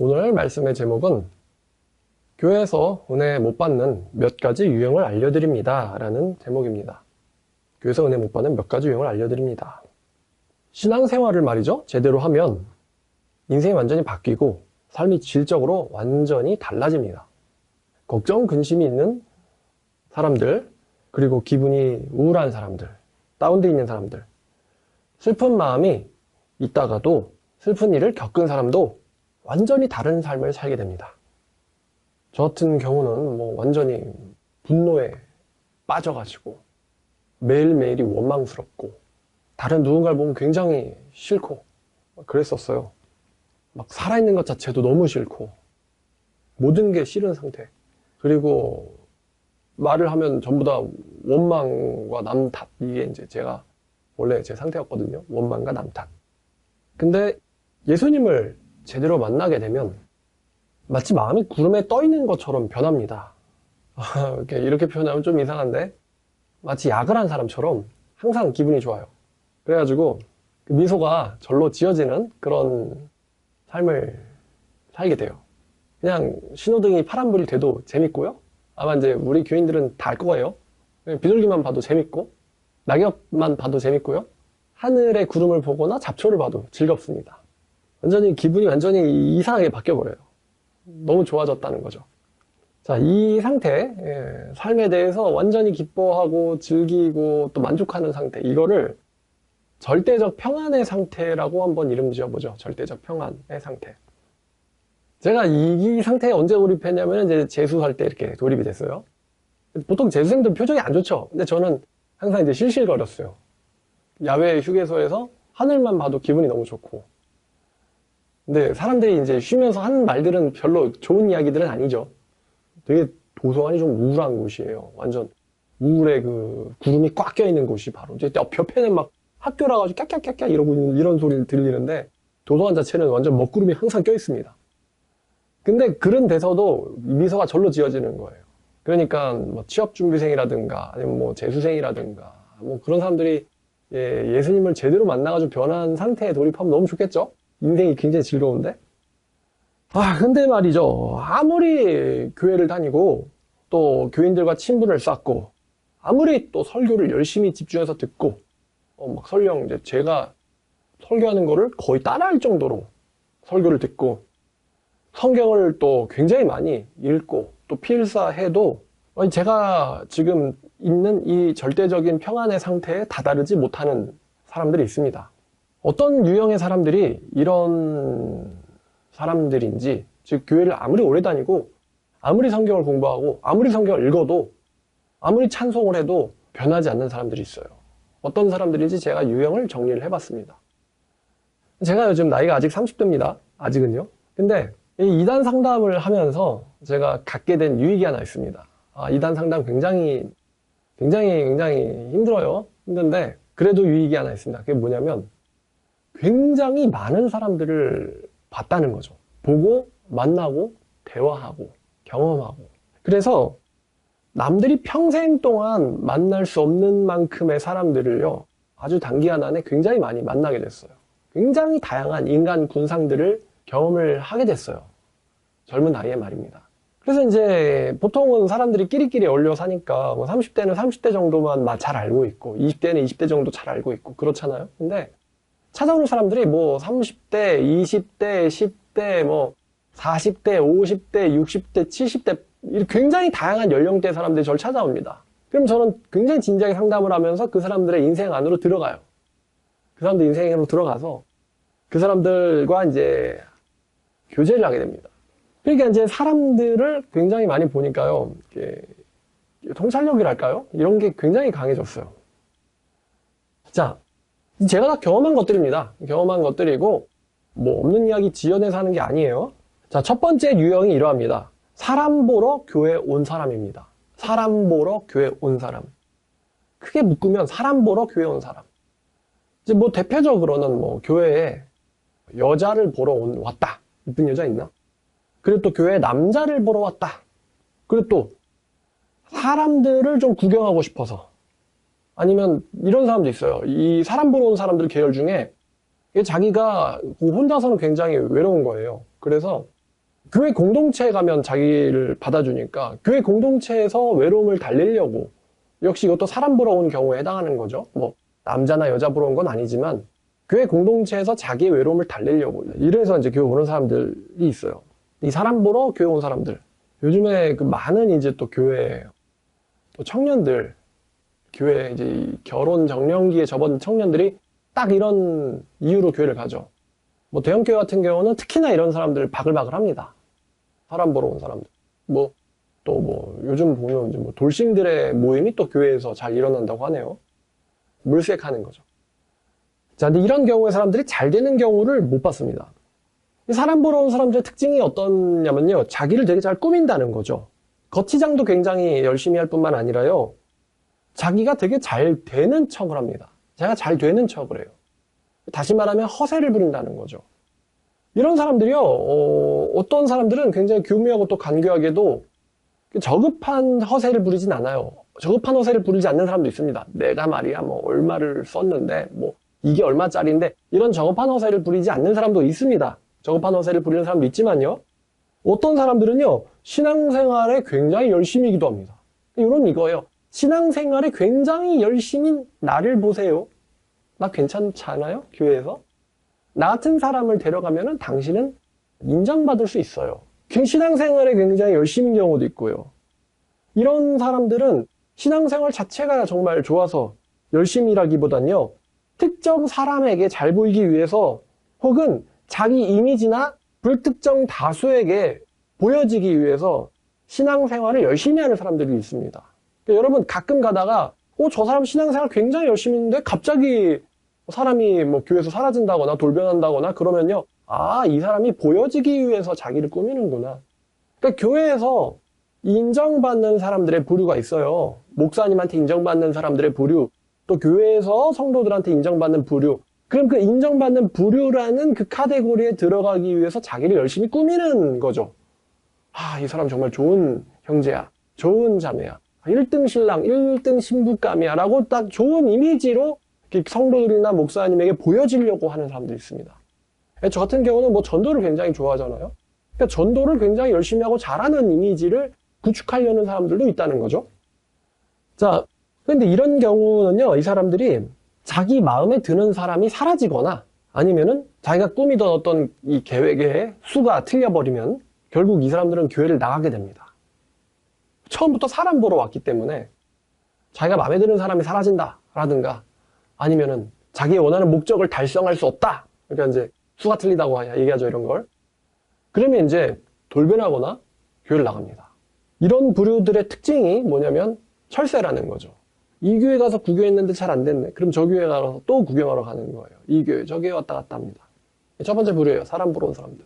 오늘 말씀의 제목은 교회에서 은혜 못 받는 몇 가지 유형을 알려드립니다 라는 제목입니다. 교회에서 은혜 못 받는 몇 가지 유형을 알려드립니다. 신앙생활을 말이죠, 제대로 하면 인생이 완전히 바뀌고 삶이 질적으로 완전히 달라집니다. 걱정, 근심이 있는 사람들, 그리고 기분이 우울한 사람들, 다운돼 있는 사람들, 슬픈 마음이 있다가도 슬픈 일을 겪은 사람도 완전히 다른 삶을 살게 됩니다. 저 같은 경우는 완전히 분노에 빠져가지고 매일매일이 원망스럽고 다른 누군가를 보면 굉장히 싫고 그랬었어요. 막 살아있는 것 자체도 너무 싫고 모든 게 싫은 상태. 그리고 말을 하면 전부 다 원망과 남 탓. 이게 이제 제가 원래 제 상태였거든요. 원망과 남 탓. 근데 예수님을 제대로 만나게 되면 마치 마음이 구름에 떠 있는 것처럼 변합니다. 이렇게 표현하면 좀 이상한데 마치 약을 한 사람처럼 항상 기분이 좋아요. 그래가지고 그 미소가 절로 지어지는 그런 삶을 살게 돼요. 그냥 신호등이 파란불이 돼도 재밌고요. 아마 이제 우리 교인들은 다 알 거예요. 비둘기만 봐도 재밌고 낙엽만 봐도 재밌고요. 하늘의 구름을 보거나 잡초를 봐도 즐겁습니다. 완전히 기분이 완전히 이상하게 바뀌어버려요. 너무 좋아졌다는 거죠. 자, 이 상태, 삶에 대해서 완전히 기뻐하고 즐기고 또 만족하는 상태, 이거를 절대적 평안의 상태라고 한번 이름 지어보죠. 절대적 평안의 상태. 제가 이 상태에 언제 돌입했냐면 이제 재수할 때 이렇게 돌입이 됐어요. 보통 재수생들 표정이 안 좋죠. 근데 저는 항상 이제 실실거렸어요. 야외 휴게소에서 하늘만 봐도 기분이 너무 좋고. 근데 사람들이 이제 쉬면서 하는 말들은 별로 좋은 이야기들은 아니죠. 되게 도서관이 좀 우울한 곳이에요. 완전 우울의 그 구름이 꽉 껴있는 곳이 바로. 이제 옆에는 막 학교라 가지고 깍깍깍깍 이러고 있는 이런 소리를 들리는데 도서관 자체는 완전 먹구름이 항상 껴있습니다. 근데 그런 데서도 미소가 절로 지어지는 거예요. 그러니까 뭐 취업준비생이라든가 아니면 뭐 재수생이라든가 뭐 그런 사람들이 예수님을 제대로 만나가지고 변한 상태에 돌입하면 너무 좋겠죠? 인생이 굉장히 즐거운데? 근데 말이죠. 아무리 교회를 다니고 또 교인들과 친분을 쌓고 아무리 또 설교를 열심히 집중해서 듣고 막 설령 이제 제가 설교하는 거를 거의 따라할 정도로 설교를 듣고 성경을 또 굉장히 많이 읽고 또 필사해도 제가 지금 있는 이 절대적인 평안의 상태에 다다르지 못하는 사람들이 있습니다. 어떤 유형의 사람들이 이런 사람들인지, 즉 교회를 아무리 오래 다니고 아무리 성경을 공부하고 아무리 성경을 읽어도 아무리 찬송을 해도 변하지 않는 사람들이 있어요. 어떤 사람들인지 제가 유형을 정리를 해봤습니다. 제가 요즘 나이가 아직 30대입니다. 아직은요. 근데 이 이단 상담을 하면서 제가 갖게 된 유익이 하나 있습니다. 이단 상담 굉장히 힘들어요. 힘든데 그래도 유익이 하나 있습니다. 그게 뭐냐면 굉장히 많은 사람들을 봤다는 거죠. 보고 만나고 대화하고 경험하고. 그래서 남들이 평생 동안 만날 수 없는 만큼의 사람들을요, 아주 단기간 안에 굉장히 많이 만나게 됐어요. 굉장히 다양한 인간 군상들을 경험을 하게 됐어요. 젊은 나이에 말입니다. 그래서 이제 보통은 사람들이 끼리끼리 어울려 사니까 30대는 30대 정도만 잘 알고 있고 20대는 20대 정도 잘 알고 있고 그렇잖아요. 근데 찾아오는 사람들이 30대, 20대, 10대, 40대, 50대, 60대, 70대 굉장히 다양한 연령대 사람들이 저를 찾아옵니다. 그럼 저는 굉장히 진지하게 상담을 하면서 그 사람들의 인생 안으로 들어가요. 그 사람들 인생으로 들어가서 그 사람들과 이제 교제를 하게 됩니다. 그러니까 이제 사람들을 굉장히 많이 보니까요, 통찰력이랄까요? 이런 게 굉장히 강해졌어요. 자, 제가 다 경험한 것들입니다. 경험한 것들이고, 없는 이야기 지어내서 하는 게 아니에요. 자, 첫 번째 유형이 이러합니다. 사람 보러 교회 온 사람입니다. 사람 보러 교회 온 사람. 크게 묶으면 사람 보러 교회 온 사람. 이제 대표적으로는 교회에 여자를 보러 왔다. 이쁜 여자 있나? 그리고 또 교회에 남자를 보러 왔다. 그리고 또 사람들을 좀 구경하고 싶어서. 아니면 이런 사람도 있어요. 이 사람 보러 온 사람들 계열 중에 자기가 혼자서는 굉장히 외로운 거예요. 그래서 교회 공동체에 가면 자기를 받아주니까 교회 공동체에서 외로움을 달래려고, 역시 이것도 사람 보러 온 경우에 해당하는 거죠. 뭐 남자나 여자 보러 온 건 아니지만 교회 공동체에서 자기의 외로움을 달래려고, 이래서 이제 교회 오는 사람들이 있어요. 이 사람 보러 교회 온 사람들, 요즘에 그 많은 이제 또 교회 또 청년들, 교회 이제 결혼 정년기에 접어든 청년들이 딱 이런 이유로 교회를 가죠. 뭐 대형교회 같은 경우는 특히나 이런 사람들 바글바글 합니다. 사람 보러 온 사람들. 뭐 또 뭐 요즘 보면 이제 뭐 돌싱들의 모임이 또 교회에서 잘 일어난다고 하네요. 물색하는 거죠. 자, 근데 이런 경우에 사람들이 잘 되는 경우를 못 봤습니다. 사람 보러 온 사람들의 특징이 어떠냐면요, 자기를 되게 잘 꾸민다는 거죠. 거치장도 굉장히 열심히 할 뿐만 아니라요, 자기가 되게 잘 되는 척을 합니다. 자기가 잘 되는 척을 해요. 다시 말하면 허세를 부린다는 거죠. 이런 사람들이요, 어떤 사람들은 굉장히 교묘하고 또 간교하게도 저급한 허세를 부리진 않아요. 저급한 허세를 부리지 않는 사람도 있습니다. 내가 말이야 뭐 얼마를 썼는데 뭐 이게 얼마짜리인데, 이런 저급한 허세를 부리지 않는 사람도 있습니다. 저급한 허세를 부리는 사람도 있지만요, 어떤 사람들은요 신앙생활에 굉장히 열심히 기도합니다. 이런 이거예요. 신앙생활에 굉장히 열심히 나를 보세요. 나 괜찮지 않아요? 교회에서? 나 같은 사람을 데려가면은 당신은 인정받을 수 있어요. 신앙생활에 굉장히 열심인 경우도 있고요. 이런 사람들은 신앙생활 자체가 정말 좋아서 열심히라기보단요, 특정 사람에게 잘 보이기 위해서 혹은 자기 이미지나 불특정 다수에게 보여지기 위해서 신앙생활을 열심히 하는 사람들이 있습니다. 그러니까 여러분 가끔 가다가 저 사람 신앙생활 굉장히 열심히 했는데 갑자기 사람이 뭐 교회에서 사라진다거나 돌변한다거나 그러면요, 아, 이 사람이 보여지기 위해서 자기를 꾸미는구나. 그러니까 교회에서 인정받는 사람들의 부류가 있어요. 목사님한테 인정받는 사람들의 부류, 또 교회에서 성도들한테 인정받는 부류. 그럼 그 인정받는 부류라는 그 카테고리에 들어가기 위해서 자기를 열심히 꾸미는 거죠. 아, 이 사람 정말 좋은 형제야, 좋은 자매야, 1등 신랑, 1등 신부감이야 라고 딱 좋은 이미지로 성도들이나 목사님에게 보여지려고 하는 사람들이 있습니다. 저 같은 경우는 뭐 전도를 굉장히 좋아하잖아요. 그러니까 전도를 굉장히 열심히 하고 잘하는 이미지를 구축하려는 사람들도 있다는 거죠. 자, 그런데 이런 경우는요, 이 사람들이 자기 마음에 드는 사람이 사라지거나 아니면은 자기가 꾸미던 어떤 이 계획의 수가 틀려버리면 결국 이 사람들은 교회를 나가게 됩니다. 처음부터 사람 보러 왔기 때문에 자기가 마음에 드는 사람이 사라진다라든가 아니면은 자기의 원하는 목적을 달성할 수 없다. 그러니까 이제 수가 틀리다고 얘기하죠, 이런 걸. 그러면 이제 돌변하거나 교회를 나갑니다. 이런 부류들의 특징이 뭐냐면 철새라는 거죠. 이 교회 가서 구경했는데 잘 안 됐네. 그럼 저 교회 가서 또 구경하러 가는 거예요. 이 교회, 저 교회 왔다 갔다 합니다. 첫 번째 부류예요. 사람 보러 온 사람들.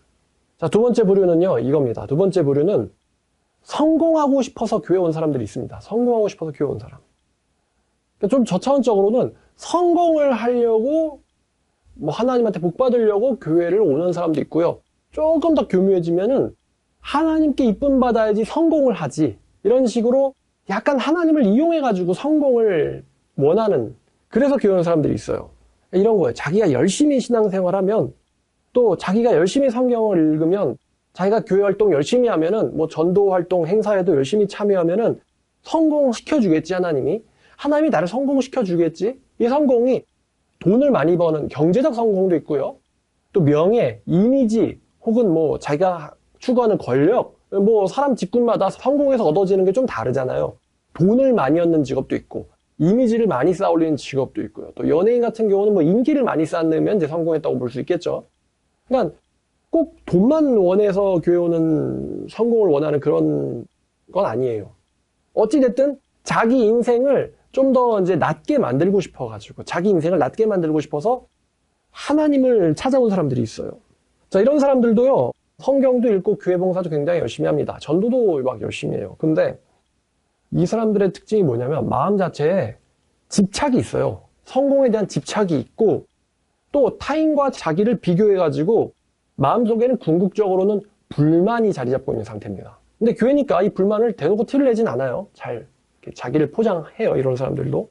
자, 두 번째 부류는요, 이겁니다. 두 번째 부류는 성공하고 싶어서 교회 온 사람들이 있습니다. 성공하고 싶어서 교회 온 사람. 그러니까 좀 저차원적으로는 성공을 하려고 뭐 하나님한테 복 받으려고 교회를 오는 사람도 있고요. 조금 더 교묘해지면은 하나님께 이쁨 받아야지 성공을 하지. 이런 식으로 약간 하나님을 이용해가지고 성공을 원하는, 그래서 교회 오는 사람들이 있어요. 이런 거예요. 자기가 열심히 신앙생활하면, 또 자기가 열심히 성경을 읽으면, 자기가 교회 활동 열심히 하면은, 뭐 전도 활동 행사에도 열심히 참여하면은 성공시켜주겠지, 하나님이. 하나님이 나를 성공시켜주겠지. 이 성공이 돈을 많이 버는 경제적 성공도 있고요. 또 명예, 이미지, 혹은 뭐 자기가 추구하는 권력, 뭐 사람 직군마다 성공해서 얻어지는 게 좀 다르잖아요. 돈을 많이 얻는 직업도 있고, 이미지를 많이 쌓아올리는 직업도 있고요. 또 연예인 같은 경우는 뭐 인기를 많이 쌓으면 이제 성공했다고 볼 수 있겠죠. 그러니까 꼭 돈만 원해서 교회 오는 성공을 원하는 그런 건 아니에요. 어찌됐든 자기 인생을 좀 더 이제 낮게 만들고 싶어가지고, 자기 인생을 낮게 만들고 싶어서 하나님을 찾아온 사람들이 있어요. 자, 이런 사람들도요, 성경도 읽고 교회 봉사도 굉장히 열심히 합니다. 전도도 막 열심히 해요. 근데 이 사람들의 특징이 뭐냐면 마음 자체에 집착이 있어요. 성공에 대한 집착이 있고, 또 타인과 자기를 비교해가지고 마음속에는 궁극적으로는 불만이 자리 잡고 있는 상태입니다. 근데 교회니까 이 불만을 대놓고 티를 내진 않아요. 잘 자기를 포장해요, 이런 사람들도.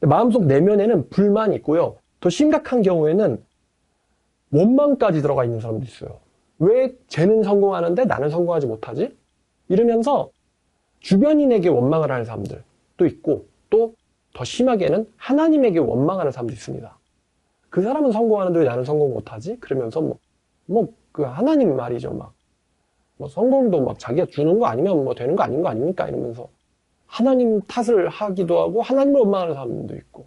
마음속 내면에는 불만이 있고요. 더 심각한 경우에는 원망까지 들어가 있는 사람도 있어요. 왜 쟤는 성공하는데 나는 성공하지 못하지? 이러면서 주변인에게 원망을 하는 사람들도 있고, 또 더 심하게는 하나님에게 원망하는 사람도 있습니다. 그 사람은 성공하는데 왜 나는 성공 못하지? 그러면서 그 하나님 말이죠. 성공도 자기가 주는 거 아니면 되는 거 아닌 거 아닙니까? 이러면서 하나님 탓을 하기도 하고 하나님을 원망하는 사람도 있고,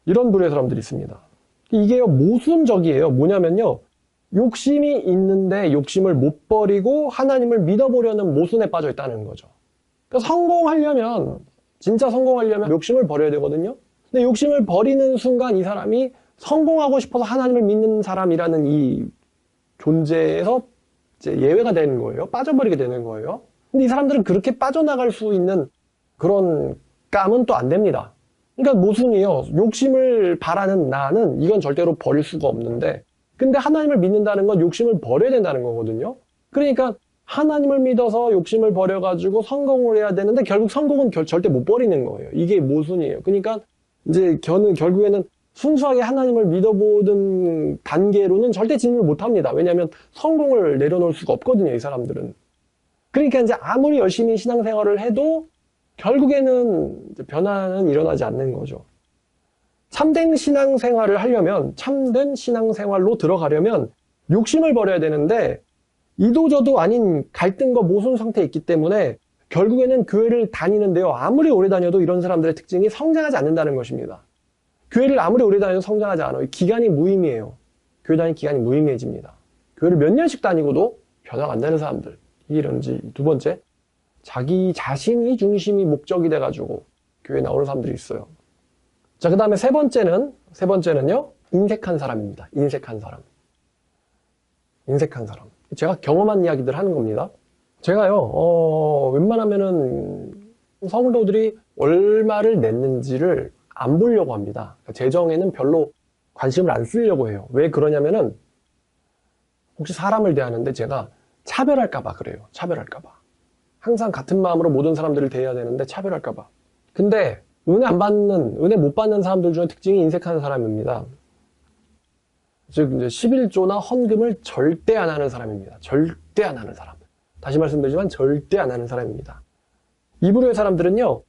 이런 부류의 사람들이 있습니다. 이게요, 모순적이에요. 뭐냐면요, 욕심이 있는데 욕심을 못 버리고 하나님을 믿어보려는 모순에 빠져 있다는 거죠. 그러니까 성공하려면, 진짜 성공하려면 욕심을 버려야 되거든요. 근데 욕심을 버리는 순간 이 사람이 성공하고 싶어서 하나님을 믿는 사람이라는 이 존재에서 이제 예외가 되는 거예요. 빠져버리게 되는 거예요. 근데 이 사람들은 그렇게 빠져나갈 수 있는 그런 감은 또 안 됩니다. 그러니까 모순이에요. 욕심을 바라는 나는 이건 절대로 버릴 수가 없는데, 근데 하나님을 믿는다는 건 욕심을 버려야 된다는 거거든요. 그러니까 하나님을 믿어서 욕심을 버려가지고 성공을 해야 되는데 결국 성공은 절대 못 버리는 거예요. 이게 모순이에요. 그러니까 이제 결국에는 순수하게 하나님을 믿어보는 단계로는 절대 진입을 못 합니다. 왜냐하면 성공을 내려놓을 수가 없거든요, 이 사람들은. 그러니까 이제 아무리 열심히 신앙생활을 해도 결국에는 이제 변화는 일어나지 않는 거죠. 참된 신앙생활을 하려면, 참된 신앙생활로 들어가려면 욕심을 버려야 되는데 이도저도 아닌 갈등과 모순 상태에 있기 때문에 결국에는 교회를 다니는데요, 아무리 오래 다녀도 이런 사람들의 특징이 성장하지 않는다는 것입니다. 교회를 아무리 오래 다녀도 성장하지 않아요. 기간이 무의미해요. 교회 다니는 기간이 무의미해집니다. 교회를 몇 년씩 다니고도 변화가 안 되는 사람들. 이런지. 두 번째, 자기 자신이 중심이 목적이 돼가지고 교회에 나오는 사람들이 있어요. 자, 그 다음에 세 번째는요, 인색한 사람입니다. 인색한 사람. 제가 경험한 이야기들 하는 겁니다. 제가요, 웬만하면은 성도들이 얼마를 냈는지를 안 보려고 합니다. 재정에는 별로 관심을 안 쓰려고 해요. 왜 그러냐면은 혹시 사람을 대하는데 제가 차별할까봐 그래요. 차별할까봐. 항상 같은 마음으로 모든 사람들을 대해야 되는데 차별할까봐. 근데 은혜 못 받는 사람들 중에 특징이 인색한 사람입니다. 즉 이제 11조나 헌금을 절대 안 하는 사람입니다. 절대 안 하는 사람. 다시 말씀드리지만 절대 안 하는 사람입니다. 이 부류의 사람들은요,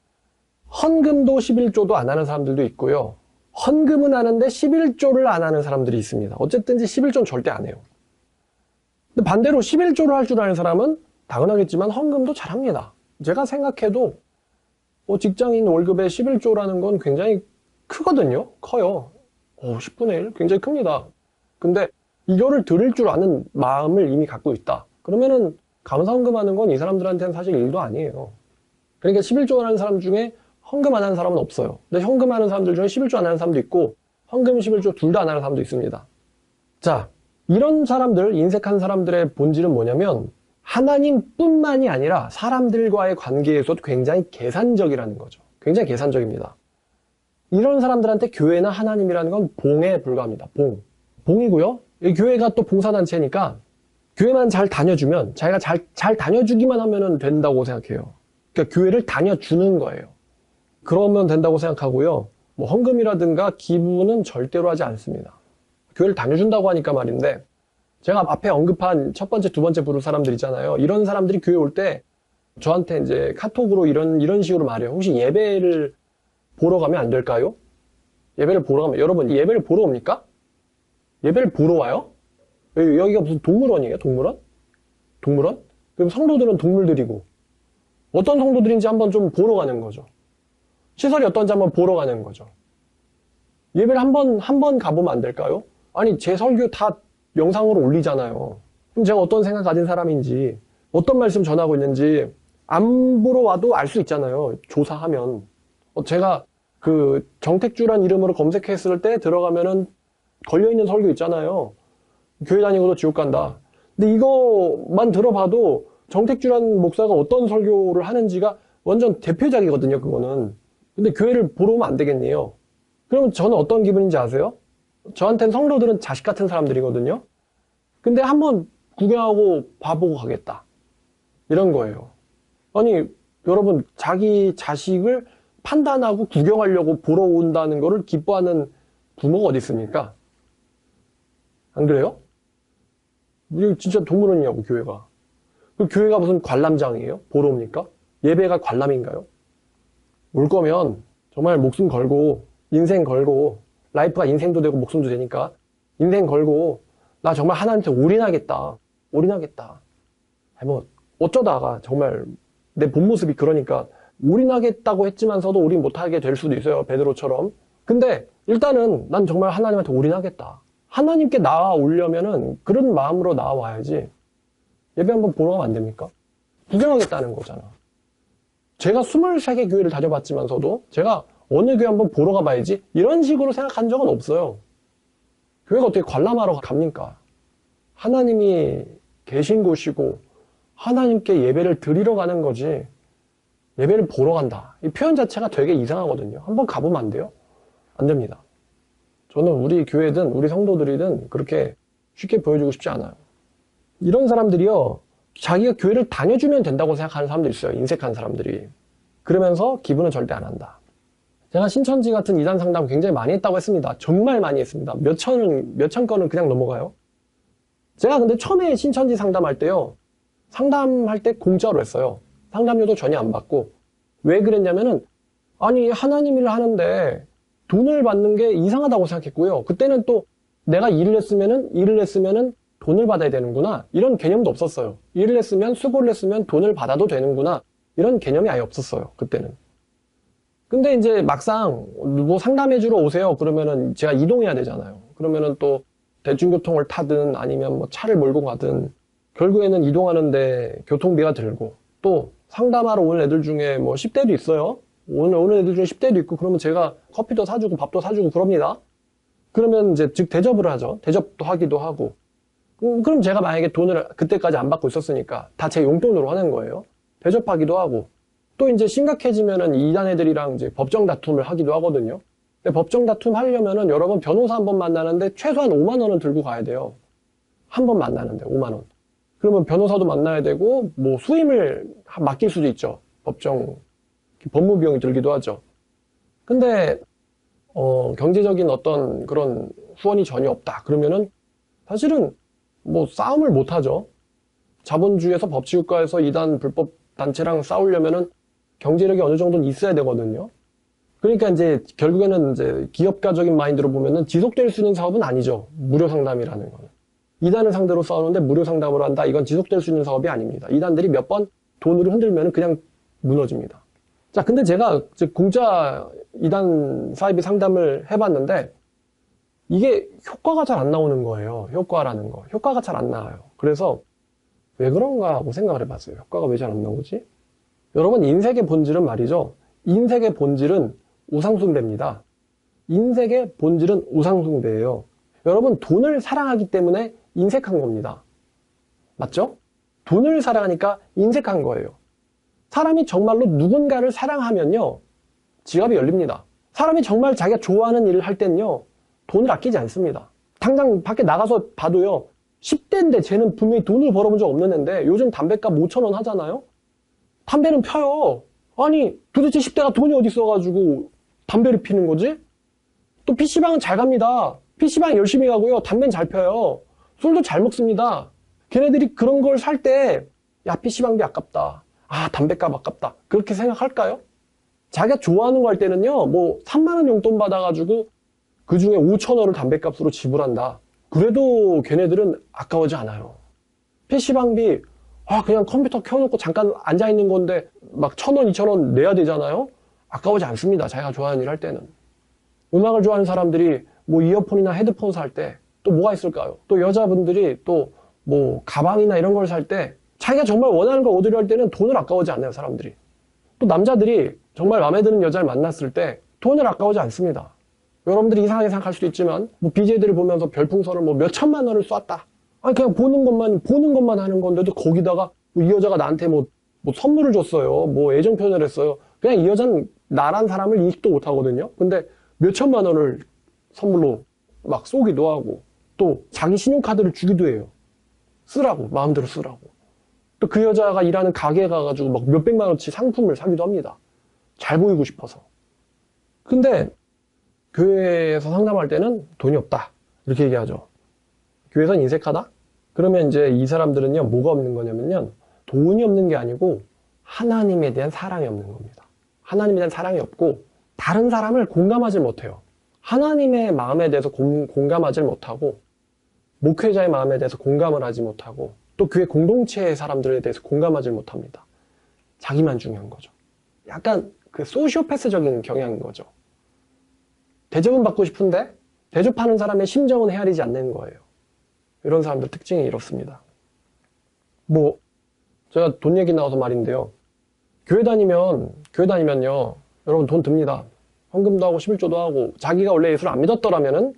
헌금도 11조도 안 하는 사람들도 있고요, 헌금은 하는데 11조를 안 하는 사람들이 있습니다. 어쨌든지 11조는 절대 안 해요. 근데 반대로 11조를 할 줄 아는 사람은 당연하겠지만 헌금도 잘합니다. 제가 생각해도 직장인 월급의 11조라는 건 굉장히 크거든요. 커요. 10분의 1? 굉장히 큽니다. 근데 이거를 드릴 줄 아는 마음을 이미 갖고 있다. 그러면은 감사헌금하는 건 이 사람들한테는 사실 일도 아니에요. 그러니까 11조 하는 사람 중에 헌금 안 하는 사람은 없어요. 근데 헌금하는 사람들 중에 11조 안 하는 사람도 있고 헌금 11조 둘 다 안 하는 사람도 있습니다. 자, 이런 사람들, 인색한 사람들의 본질은 뭐냐면 하나님뿐만이 아니라 사람들과의 관계에서도 굉장히 계산적이라는 거죠. 굉장히 계산적입니다. 이런 사람들한테 교회나 하나님이라는 건 봉에 불과합니다. 봉이고요. 이 교회가 또 봉사단체니까 교회만 잘 다녀주면, 자기가 잘 다녀주기만 하면 된다고 생각해요. 그러니까 교회를 다녀주는 거예요. 그러면 된다고 생각하고요. 헌금이라든가 기부는 절대로 하지 않습니다. 교회를 다녀준다고 하니까 말인데, 제가 앞에 언급한 첫 번째, 두 번째 부를 사람들 있잖아요. 이런 사람들이 교회 올 때 저한테 이제 카톡으로 이런 식으로 말해요. 혹시 예배를 보러 가면 안 될까요? 예배를 보러 가면, 여러분, 예배를 보러 옵니까? 예배를 보러 와요? 여기가 무슨 동물원이에요? 동물원? 그럼 성도들은 동물들이고, 어떤 성도들인지 한번 좀 보러 가는 거죠. 시설이 어떤지 한번 보러 가는 거죠. 예배를 한 번 가보면 안 될까요? 아니, 제 설교 다 영상으로 올리잖아요. 그럼 제가 어떤 생각 가진 사람인지, 어떤 말씀 전하고 있는지 안 보러 와도 알 수 있잖아요. 조사하면. 제가 그 정택주란 이름으로 검색했을 때 들어가면은 걸려있는 설교 있잖아요. 교회 다니고도 지옥 간다. 근데 이거만 들어봐도 정택주란 목사가 어떤 설교를 하는지가 완전 대표작이거든요, 그거는. 근데 교회를 보러 오면 안 되겠네요. 그러면 저는 어떤 기분인지 아세요? 저한테는 성도들은 자식 같은 사람들이거든요. 근데 한번 구경하고 봐보고 가겠다. 이런 거예요. 아니, 여러분, 자기 자식을 판단하고 구경하려고 보러 온다는 거를 기뻐하는 부모가 어디 있습니까? 안 그래요? 이게 진짜 동물원이냐고, 교회가. 그 교회가 무슨 관람장이에요? 보러 옵니까? 예배가 관람인가요? 올 거면 정말 목숨 걸고, 인생 걸고, 라이프가 인생도 되고 목숨도 되니까, 인생 걸고, 나 정말 하나님한테 올인하겠다. 올인하겠다. 뭐, 어쩌다가 정말 내 본 모습이 그러니까, 올인하겠다고 했지만서도 올인 못하게 될 수도 있어요. 베드로처럼. 근데 일단은 난 정말 하나님한테 올인하겠다. 하나님께 나아오려면은 그런 마음으로 나와야지. 예배 한번 보러 가면 안 됩니까? 구경하겠다는 거잖아. 제가 23개 교회를 다녀봤지만서도 제가 어느 교회 한번 보러 가봐야지 이런 식으로 생각한 적은 없어요. 교회가 어떻게 관람하러 갑니까? 하나님이 계신 곳이고 하나님께 예배를 드리러 가는 거지 예배를 보러 간다. 이 표현 자체가 되게 이상하거든요. 한번 가보면 안 돼요? 안 됩니다. 저는 우리 교회든 우리 성도들이든 그렇게 쉽게 보여주고 싶지 않아요. 이런 사람들이요, 자기가 교회를 다녀주면 된다고 생각하는 사람들이 있어요. 인색한 사람들이. 그러면서 기부는 절대 안 한다. 제가 신천지 같은 이단 상담 굉장히 많이 했다고 했습니다. 정말 많이 했습니다. 몇천 건은 그냥 넘어가요. 제가 근데 처음에 신천지 상담할 때요, 상담할 때 공짜로 했어요. 상담료도 전혀 안 받고. 왜 그랬냐면은, 아니, 하나님 일을 하는데 돈을 받는 게 이상하다고 생각했고요. 그때는 또 내가 일을 했으면은 돈을 받아야 되는구나. 이런 개념도 없었어요. 일을 했으면, 수고를 했으면 돈을 받아도 되는구나. 이런 개념이 아예 없었어요. 그때는. 근데 이제 막상 뭐 상담해주러 오세요. 그러면은 제가 이동해야 되잖아요. 그러면은 또 대중교통을 타든 아니면 뭐 차를 몰고 가든 결국에는 이동하는데 교통비가 들고 또 상담하러 오는 애들 중에 뭐 10대도 있어요. 오늘 오는 애들 중에 10대도 있고 그러면 제가 커피도 사주고 밥도 사주고 그럽니다. 그러면 이제 즉 대접을 하죠. 대접도 하기도 하고. 그럼 제가 만약에 돈을 그때까지 안 받고 있었으니까 다 제 용돈으로 하는 거예요. 대접하기도 하고. 또 이제 심각해지면은 이단 애들이랑 이제 법정 다툼을 하기도 하거든요. 근데 법정 다툼 하려면은 여러분 변호사 한 번 만나는데 최소한 5만 원은 들고 가야 돼요. 한 번 만나는데 5만 원. 그러면 변호사도 만나야 되고 뭐 수임을 맡길 수도 있죠. 법정 법무 비용이 들기도 하죠. 근데 경제적인 어떤 그런 후원이 전혀 없다. 그러면은 사실은 뭐 싸움을 못 하죠. 자본주의에서 법치국가에서 이단 불법 단체랑 싸우려면은 경제력이 어느 정도는 있어야 되거든요. 그러니까 이제 결국에는 이제 기업가적인 마인드로 보면은 지속될 수 있는 사업은 아니죠. 무료 상담이라는 거는. 이단을 상대로 싸우는데 무료 상담으로 한다. 이건 지속될 수 있는 사업이 아닙니다. 이단들이 몇 번 돈으로 흔들면은 그냥 무너집니다. 자, 근데 제가 공짜 이단 사이비 상담을 해봤는데 이게 효과가 잘 안 나오는 거예요. 효과라는 거. 효과가 잘 안 나와요. 그래서 왜 그런가 하고 생각을 해봤어요. 효과가 왜 잘 안 나오지? 여러분, 인색의 본질은 말이죠. 인색의 본질은 우상숭배입니다. 인색의 본질은 우상숭배예요. 여러분, 돈을 사랑하기 때문에 인색한 겁니다. 맞죠? 돈을 사랑하니까 인색한 거예요. 사람이 정말로 누군가를 사랑하면요, 지갑이 열립니다. 사람이 정말 자기가 좋아하는 일을 할 때는요, 돈을 아끼지 않습니다. 당장 밖에 나가서 봐도요, 10대인데 쟤는 분명히 돈을 벌어본 적 없는 애인데 요즘 담배값 5,000원 하잖아요? 담배는 펴요. 아니, 도대체 10대가 돈이 어디 있어가지고 담배를 피는 거지? 또 PC방은 잘 갑니다. PC방 열심히 가고요. 담배는 잘 펴요. 술도 잘 먹습니다. 걔네들이 그런 걸 살 때, 야, PC방비 아깝다. 아, 담배값 아깝다. 그렇게 생각할까요? 자기가 좋아하는 거 할 때는요, 뭐 3만 원 용돈 받아가지고 그 중에 5,000원을 담배값으로 지불한다. 그래도 걔네들은 아까워지 않아요. PC방비, 그냥 컴퓨터 켜놓고 잠깐 앉아있는 건데 막 1,000원, 2,000원 내야 되잖아요? 아까워지 않습니다. 자기가 좋아하는 일 할 때는. 음악을 좋아하는 사람들이 뭐 이어폰이나 헤드폰 살 때 또 뭐가 있을까요? 또 여자분들이 또 뭐 가방이나 이런 걸 살 때 자기가 정말 원하는 걸 얻으려 할 때는 돈을 아까워지 않아요, 사람들이. 또 남자들이 정말 마음에 드는 여자를 만났을 때 돈을 아까워지 않습니다. 여러분들이 이상하게 생각할 수도 있지만 뭐 BJ들을 보면서 별풍선을 뭐 몇 천만 원을 쐈다. 아니 그냥 보는 것만 하는 건데도 거기다가 뭐 이 여자가 나한테 뭐 선물을 줬어요. 뭐 애정 표현을 했어요. 그냥 이 여자는 나란 사람을 인식도 못 하거든요. 근데 몇 천만 원을 선물로 막 쏘기도 하고 또 자기 신용카드를 주기도 해요. 쓰라고, 마음대로 쓰라고. 또 그 여자가 일하는 가게에 가가지고 막 몇백만 원치 상품을 사기도 합니다. 잘 보이고 싶어서. 근데 교회에서 상담할 때는 돈이 없다. 이렇게 얘기하죠. 교회에선 인색하다? 그러면 이제 이 사람들은요, 뭐가 없는 거냐면요, 돈이 없는 게 아니고 하나님에 대한 사랑이 없는 겁니다. 하나님에 대한 사랑이 없고 다른 사람을 공감하지 못해요. 하나님의 마음에 대해서 공감하지 못하고 목회자의 마음에 대해서 공감을 하지 못하고 또 교회 공동체의 사람들에 대해서 공감하지 못합니다. 자기만 중요한 거죠. 약간 그 소시오패스적인 경향인 거죠. 대접은 받고 싶은데 대접하는 사람의 심정은 헤아리지 않는 거예요. 이런 사람들 특징이 이렇습니다. 뭐 제가 돈 얘기 나와서 말인데요. 교회 다니면요, 여러분 돈 듭니다. 헌금도 하고 11조도 하고 자기가 원래 예수를 안 믿었더라면은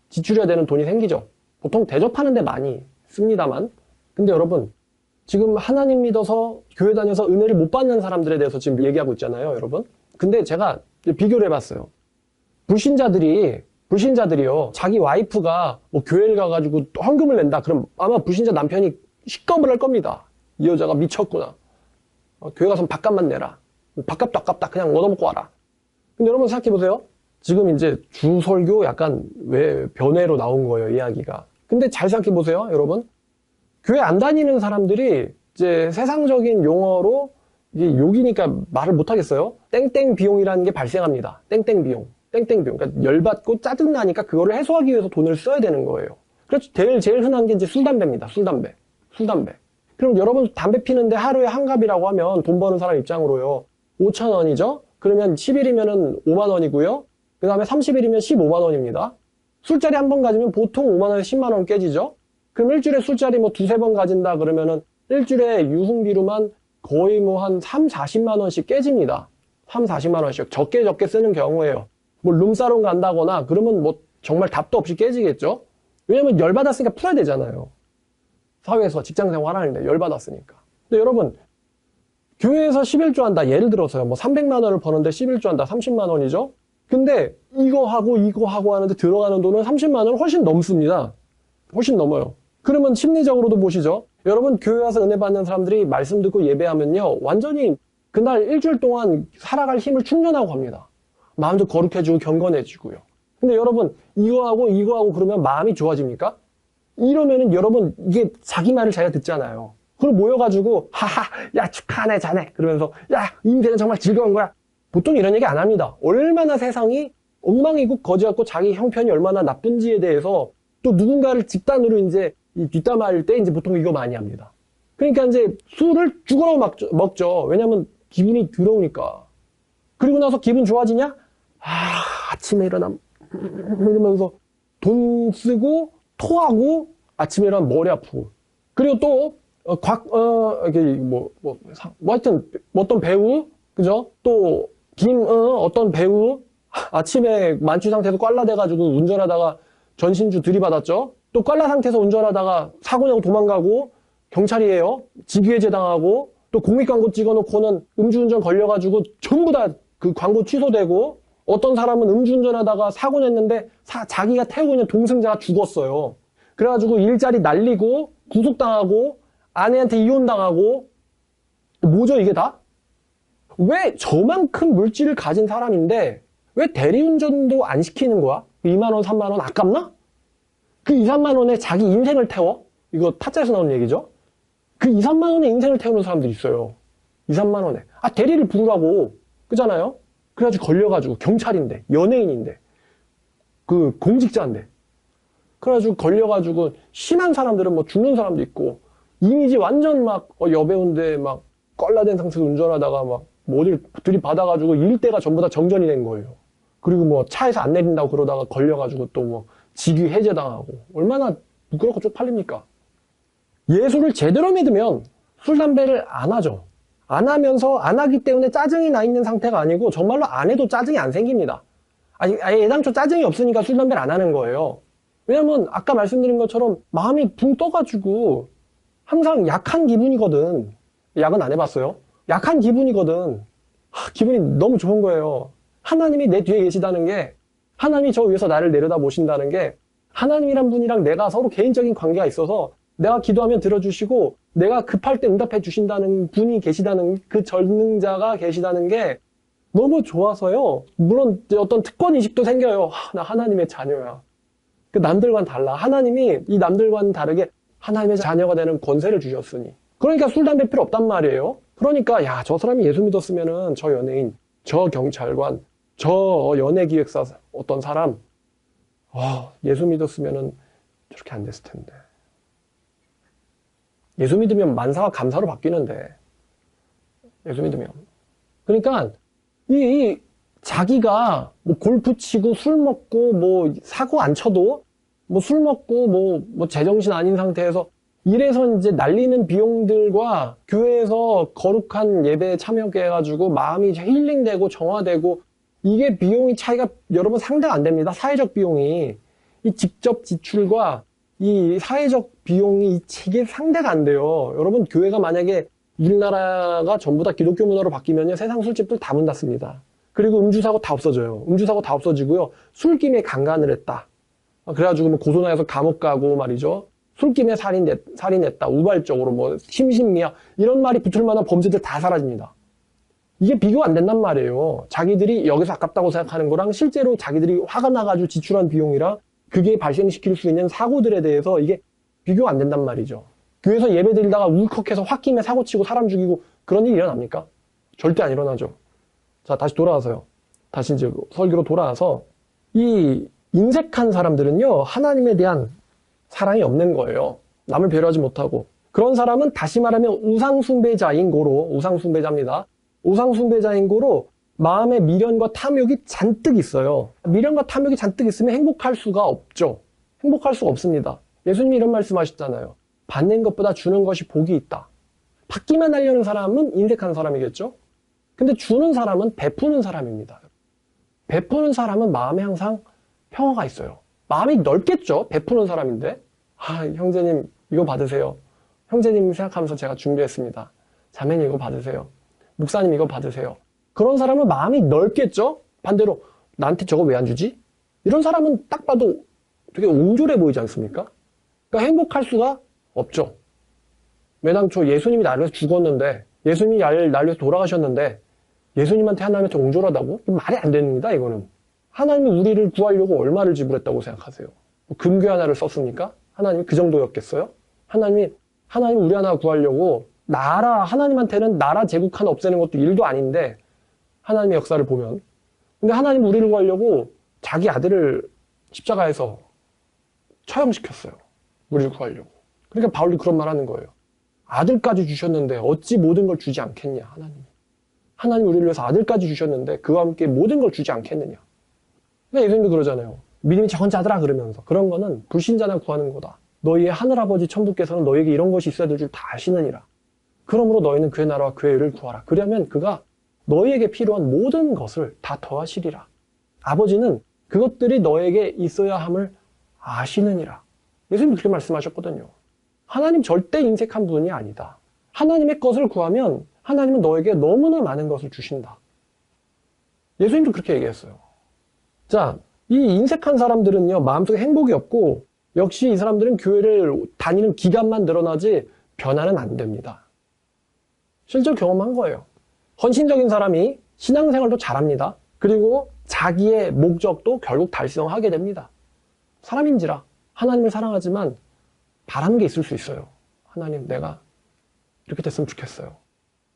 지출해야 되는 돈이 생기죠. 보통 대접하는데 많이 씁니다만, 근데 여러분 지금 하나님 믿어서 교회 다녀서 은혜를 못 받는 사람들에 대해서 지금 얘기하고 있잖아요, 여러분. 근데 제가 비교를 해봤어요. 불신자들이요, 자기 와이프가 뭐 교회를 가가지고 헌금을 낸다. 그럼 아마 불신자 남편이 시겁을 할 겁니다. 이 여자가 미쳤구나. 교회 가서 밥값만 내라. 밥값도 아깝다. 그냥 얻어먹고 와라. 근데 여러분 생각해보세요. 지금 이제 주설교 약간 왜 변해로 나온 거예요, 이야기가. 근데 잘 생각해보세요, 여러분. 교회 안 다니는 사람들이 이제 세상적인 용어로 이게 욕이니까 말을 못 하겠어요. 땡땡 비용이라는 게 발생합니다. 땡땡 비용. 그러니까 열받고 짜증나니까 그거를 해소하기 위해서 돈을 써야 되는 거예요. 그렇죠. 제일 흔한 게 이제 술, 담배입니다. 술, 담배. 그럼 여러분 담배 피는데 하루에 한 갑이라고 하면 돈 버는 사람 입장으로요, 5,000원이죠? 그러면 10일이면은 5만 원이고요. 그 다음에 30일이면 15만 원입니다. 술자리 한 번 가지면 보통 5만 원에서 10만 원 깨지죠? 그럼 일주일에 술자리 뭐 두세 번 가진다 그러면은 일주일에 유흥비로만 거의 뭐 한 3, 40만 원씩 깨집니다. 3, 40만 원씩 적게 쓰는 경우에요. 뭐 룸사롱 간다거나 그러면 뭐 정말 답도 없이 깨지겠죠? 왜냐면 열받았으니까 풀어야 되잖아요. 사회에서 직장생활 하는데 열받았으니까. 근데 여러분, 교회에서 11조 한다. 예를 들어서요. 뭐 300만 원을 버는데 11조 한다. 30만 원이죠? 근데 이거 하고 하는데 들어가는 돈은 30만 원 훨씬 넘습니다. 훨씬 넘어요. 그러면 심리적으로도 보시죠. 여러분, 교회 와서 은혜 받는 사람들이 말씀 듣고 예배하면요, 완전히 그날 일주일 동안 살아갈 힘을 충전하고 갑니다. 마음도 거룩해지고 경건해지고요. 근데 여러분, 이거 하고 그러면 마음이 좋아집니까? 이러면은 여러분, 이게 자기 말을 자기가 듣잖아요. 그럼 모여가지고 하하, 야 축하하네 자네 그러면서 야 인생은 정말 즐거운 거야. 보통 이런 얘기 안 합니다. 얼마나 세상이 엉망이고 거지 같고 자기 형편이 얼마나 나쁜지에 대해서 또 누군가를 집단으로 이제 뒷담화할 때 이제 보통 이거 많이 합니다. 그러니까 이제 술을 죽으라고 먹죠. 왜냐면 기분이 더러우니까. 그리고 나서 기분 좋아지냐? 아침에 일어나 이러면서 돈 쓰고 토하고 아침에 일어나면 머리 아프고. 그리고 또 하여튼 어떤 배우, 그죠? 또 어떤 배우 아침에 만취 상태에서 꽐라돼가지고 운전하다가 전신주 들이받았죠. 또 꽐라 상태에서 운전하다가 사고 나고 도망가고 경찰이에요. 직위해제 당하고 또 공익 광고 찍어놓고는 음주운전 걸려가지고 전부 다 그 광고 취소되고, 어떤 사람은 음주운전하다가 사고 냈는데 자기가 태우고 있는 동승자가 죽었어요. 그래가지고 일자리 날리고 구속당하고 아내한테 이혼당하고. 뭐죠 이게 다? 왜 저만큼 물질을 가진 사람인데 왜 대리운전도 안 시키는 거야? 2만 원, 3만 원 아깝나? 그 2, 3만 원에 자기 인생을 태워? 이거 타짜에서 나오는 얘기죠? 그 2, 3만 원에 인생을 태우는 사람들이 있어요. 2, 3만 원에. 대리를 부르라고. 그잖아요? 그래가지고 걸려가지고 경찰인데, 연예인인데, 그 공직자인데. 그래가지고 걸려가지고 심한 사람들은 뭐 죽는 사람도 있고, 이미지 완전 막 여배우인데 막 껄라된 상태에서 운전하다가 막 어딜 들이받아가지고 일대가 전부 다 정전이 된 거예요. 그리고 뭐 차에서 안 내린다고 그러다가 걸려가지고 또 뭐 직위 해제당하고. 얼마나 부끄럽고 쪽팔립니까? 예수를 제대로 믿으면 술, 담배를 안 하죠. 안 하면서 안 하기 때문에 짜증이 나 있는 상태가 아니고 정말로 안 해도 짜증이 안 생깁니다. 아예 애당초 짜증이 없으니까 술, 담배를 안 하는 거예요. 왜냐면 아까 말씀드린 것처럼 마음이 붕 떠가지고 항상 약한 기분이거든. 약은 안 해봤어요? 약한 기분이거든. 기분이 너무 좋은 거예요. 하나님이 내 뒤에 계시다는 게, 하나님이 저 위에서 나를 내려다보신다는 게, 하나님이란 분이랑 내가 서로 개인적인 관계가 있어서 내가 기도하면 들어주시고 내가 급할 때 응답해 주신다는 분이 계시다는, 그 전능자가 계시다는 게 너무 좋아서요. 물론 어떤 특권의식도 생겨요. 나 하나님의 자녀야. 그 남들과는 달라. 하나님이 이 남들과는 다르게 하나님의 자녀가 되는 권세를 주셨으니. 그러니까 술, 담배 필요 없단 말이에요. 그러니까 야, 저 사람이 예수 믿었으면은 저 연예인, 저 경찰관, 저 연예기획사 어떤 사람 예수 믿었으면은 저렇게 안 됐을 텐데. 예수 믿으면 만사가 감사로 바뀌는데. 예수 믿으면. 그러니까 이 자기가 뭐 골프 치고 술 먹고 뭐 사고 안 쳐도 뭐 술 먹고 뭐 제정신 아닌 상태에서 이래서 이제 날리는 비용들과 교회에서 거룩한 예배에 참여하게 해가지고 마음이 힐링되고 정화되고 이게 비용이 차이가 여러분 상대가 안 됩니다. 사회적 비용이. 이 직접 지출과 이 사회적 비용이 이게 상대가 안 돼요. 여러분 교회가 만약에 우리나라가 전부 다 기독교 문화로 바뀌면요. 세상 술집들 다 문 닫습니다. 그리고 음주사고 다 없어져요. 음주사고 다 없어지고요. 술김에 강간을 했다. 그래가지고 뭐 고소나해서 감옥 가고 말이죠. 술김에 살인했다. 우발적으로 뭐 심신미약 이런 말이 붙을 만한 범죄들 다 사라집니다. 이게 비교가 안 된단 말이에요. 자기들이 여기서 아깝다고 생각하는 거랑 실제로 자기들이 화가 나가지고 지출한 비용이랑 그게 발생시킬 수 있는 사고들에 대해서 이게 비교가 안 된단 말이죠. 교회에서 예배 드리다가 울컥해서 홧김에 사고 치고 사람 죽이고 그런 일이 일어납니까? 절대 안 일어나죠. 자, 다시 돌아와서요. 다시 이제 설교로 돌아와서 이 인색한 사람들은요, 하나님에 대한 사랑이 없는 거예요. 남을 배려하지 못하고. 그런 사람은 다시 말하면 우상숭배자인 고로, 우상숭배자입니다. 우상숭배자인 고로 마음에 미련과 탐욕이 잔뜩 있어요. 미련과 탐욕이 잔뜩 있으면 행복할 수가 없죠. 행복할 수가 없습니다. 예수님이 이런 말씀하셨잖아요. 받는 것보다 주는 것이 복이 있다. 받기만 하려는 사람은 인색한 사람이겠죠? 근데 주는 사람은 베푸는 사람입니다. 베푸는 사람은 마음에 항상 평화가 있어요. 마음이 넓겠죠? 베푸는 사람인데. 형제님 이거 받으세요. 형제님 생각하면서 제가 준비했습니다. 자매님 이거 받으세요. 목사님 이거 받으세요. 그런 사람은 마음이 넓겠죠? 반대로 나한테 저거 왜 안 주지? 이런 사람은 딱 봐도 되게 옹졸해 보이지 않습니까? 그러니까 행복할 수가 없죠. 매당초 예수님이 나를 위해서 죽었는데 예수님이 나를 위해서 돌아가셨는데 예수님한테 하나님한테 옹졸하다고? 말이 안 됩니다. 이거는. 하나님이 우리를 구하려고 얼마를 지불했다고 생각하세요? 금괴 하나를 썼습니까? 하나님이 그 정도였겠어요? 하나님 우리 하나 구하려고 하나님한테는 나라 제국 하나 없애는 것도 일도 아닌데 하나님의 역사를 보면 근데 하나님 우리를 구하려고 자기 아들을 십자가에서 처형시켰어요. 우리를 구하려고. 그러니까 바울이 그런 말 하는 거예요. 아들까지 주셨는데 어찌 모든 걸 주지 않겠냐 하나님이. 하나님 우리를 위해서 아들까지 주셨는데 그와 함께 모든 걸 주지 않겠느냐. 그러니까 예수님도 그러잖아요. 믿음이 적은 자들아 그러면서 그런 거는 불신자나 구하는 거다. 너희의 하늘아버지 천부께서는 너희에게 이런 것이 있어야 될 줄 다 아시느니라. 그러므로 너희는 그의 나라와 그의 의를 구하라. 그러면 그가 너희에게 필요한 모든 것을 다 더하시리라. 아버지는 그것들이 너에게 있어야 함을 아시느니라. 예수님이 그렇게 말씀하셨거든요. 하나님 절대 인색한 분이 아니다. 하나님의 것을 구하면 하나님은 너에게 너무나 많은 것을 주신다. 예수님도 그렇게 얘기했어요. 자, 이 인색한 사람들은요, 마음속에 행복이 없고 역시 이 사람들은 교회를 다니는 기간만 늘어나지 변화는 안 됩니다. 실제로 경험한 거예요. 헌신적인 사람이 신앙생활도 잘합니다. 그리고 자기의 목적도 결국 달성하게 됩니다. 사람인지라 하나님을 사랑하지만 바라는 게 있을 수 있어요. 하나님 내가 이렇게 됐으면 좋겠어요.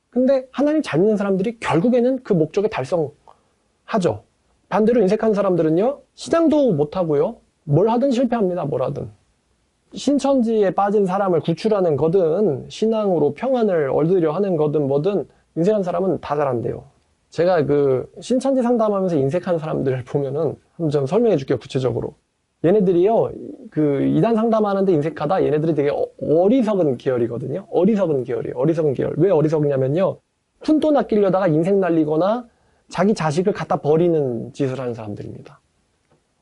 근데 하나님 잘 믿는 사람들이 결국에는 그 목적에 달성하죠. 반대로 인색한 사람들은요. 신앙도 못하고요. 뭘 하든 실패합니다. 뭘 하든. 신천지에 빠진 사람을 구출하는 거든 신앙으로 평안을 얻으려 하는 거든 뭐든 인색한 사람은 다 잘한대요. 제가 그 신천지 상담하면서 인색한 사람들을 보면은 한번 좀 설명해 줄게요. 구체적으로. 얘네들이요. 그 이단 상담하는데 인색하다. 얘네들이 되게 어리석은 계열이거든요. 어리석은 계열이에요. 어리석은 계열. 왜 어리석냐면요. 푼돈 아끼려다가 인생 날리거나 자기 자식을 갖다 버리는 짓을 하는 사람들입니다.